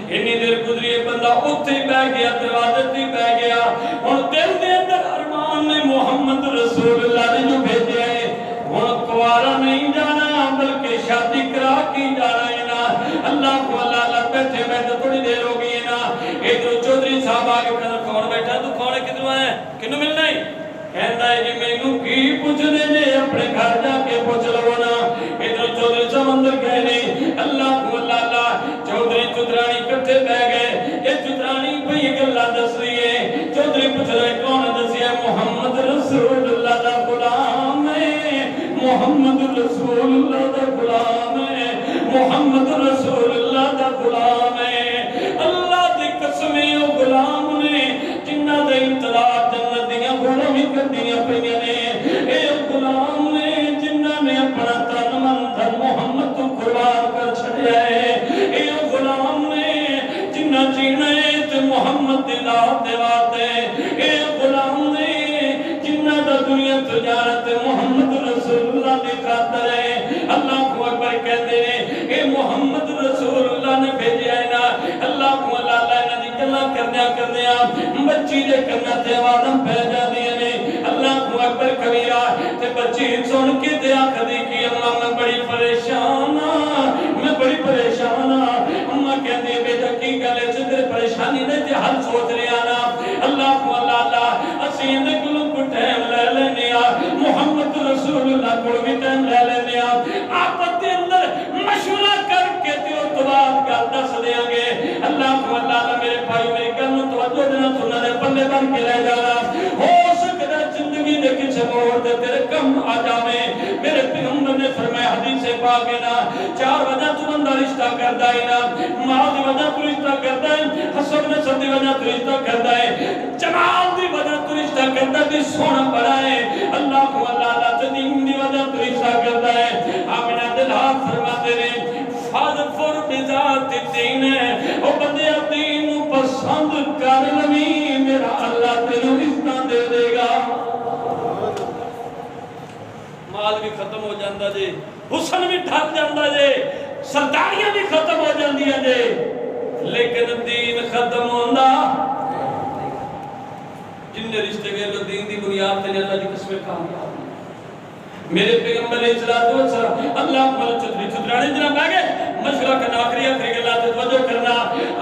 انہی دیر گزری بندہ اتھے بہ گیا دروازت ہی بہ گیا اور دل دے اندر ارمان نے محمد رسول اللہ نے جو بھیجے ہیں اور کوارا نہیں جانا بلکہ شادی کرا کی جانا ہے نا اللہ کو اللہ بیٹھے بیٹھے تھوڑی دیر ہو گئی ہے نا ادھر چودھری صاحب آگے کہنا کون بیٹھا تو کون ہے کدھر آئے کنو ملنا ہی کہنا ہے جی میں نو کی پوچھ دے جے اپنے گھر جا کے پوچھ لو نا ادھر چودھری سمندر کہنے اللہ کو اللہ چودھری چودھرانی کٹھے بہ گئے یہ چودھرانی بھئی گلہ دس رہی ہے چودھری پوچھ رہے کون دسی ہے محمد رسول اللہ دا غلام ہے محمد رسول اللہ دا غلام ہے محمد رسول اللہ دا غلام ہے اللہ دی قسمیں او غلام نے جنہ دے انتظار جنت دیاں غلامی کر دیاں پہنیاں نے اے غلام نے جنہ نے اپنا تن من دھن محمد تو قربان کر چھڑیا ہے اے غلام نے جنہ جینا ہے تے محمد دی ذات دے واسطے اے غلام نے جنہ دا دنیا تجارت محمد رسول اللہ دی خاطر ہے اللہ کو اکبر کہتے ہیں اے محمد رسول اللہ نے بھیجا ہے نا اللہ کو اللہ نے دی گلاں کردیا بچی دے کرنا تے آوازاں پہ جاندیاں نے اللہ کو اکبر کبیرہ تے بچی سن کے تے آکھدی کہ اللہ میں بڑی پریشان ہاں میں بڑی پریشان ہاں اماں کہندی بیٹا کی گل ہے تے پریشانی دے تے حل سوچ رہیا نا اللہ کو اللہ اسی دے کولوں کو ٹائم لے لینے آ محمد رسول اللہ کو بھی ٹائم لے لینے آ آپس دے اندر مشورہ کر کے تے او تواد گل دس دیاں گے اللہ کو اللہ میرے بھائی میری گل نوں توجہ دینا سننا دے پلے بن کے رہ جانا ہو سکتا زندگی دے کسے موڑ دے تیرے کم آ جاویں میرے پیغمبر نے فرمایا حدیث پاک ہے نا چار وجہ تو بندہ رشتہ کردا ہے نا مال دی وجہ تو رشتہ کردا ہے حسب نسب دی وجہ تو رشتہ کردا ہے جمال دی وجہ تو رشتہ کردا ہے سونا بڑا ہے اللہ کو اللہ دین دی وجہ تو رشتہ کردا ہے آمینہ دل ہاتھ فرماتے ہیں فاظفر بذات الدین او بندے دین پسند کر لویں میرا اللہ تینوں رشتہ دے دے گا مال بھی ختم ہو جاندہ جے حسن بھی ٹھک جاندہ جے سرداریاں بھی ختم ہو جاندیاں جے لیکن دین ختم ہوندہ جن نے رشتے گئے لو دین دی بنیاد تے اللہ دی قسمیں کامیاب میرے پیغمبر علیہ السلام اللہ کو چودھری چودھرانی جناب آگے مشورہ کرنا آخری گلا تے توجہ کرنا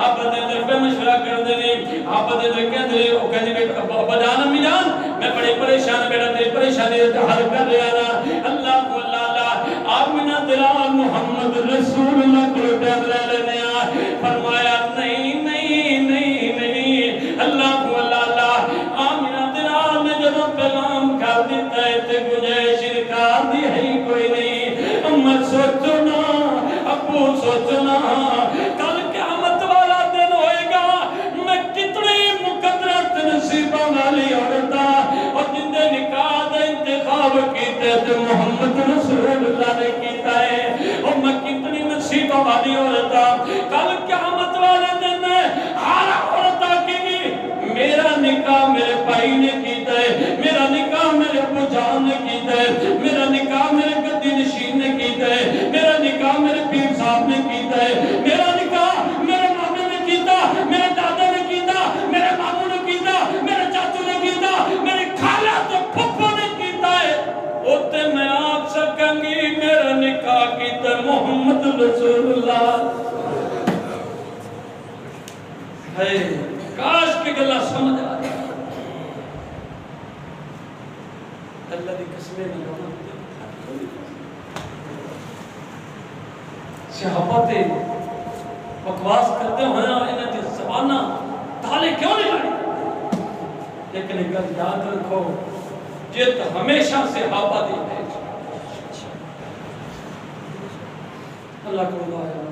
آپ دے اندر پہ مشورہ کر دینے آپ دے اندر کہہ دے او کہہ دے ابا جان امی جان میں بڑی پریشان بیٹا تیری پریشانی دے حل کر رہا نا اللہ کو اللہ آمینہ دلال محمد رسول اللہ کو ٹائم لے لینے آ فرمایا نہیں نہیں نہیں نہیں اللہ کو اللہ آمینہ دلال نے جب پیغام کر دیتا ہے تے گنجائش انکار دی ہے کوئی نہیں امت سوچنا ابو سوچنا کل قیامت والا دن ہوئے گا میں کتنے مقدرت نصیبہ والی عورتہ اور جن دے نکاح دے انتخاب کیتے تھے محمد رسول اللہ نے کیتا ہے اور میں کتنی نصیبہ والی عورتہ کل قیامت والا محمد رسول اللہ ہے کاش کی گلہ سمجھ آ رہا اللہ دی قسمیں نہ رونا صحابہ تے بکواس کرتے ہوئے انہیں تے زبانہ تالے کیوں نہیں لائے لیکن ایک گل یاد رکھو جت ہمیشہ صحابہ دی ہے اللہ کو دعا ہے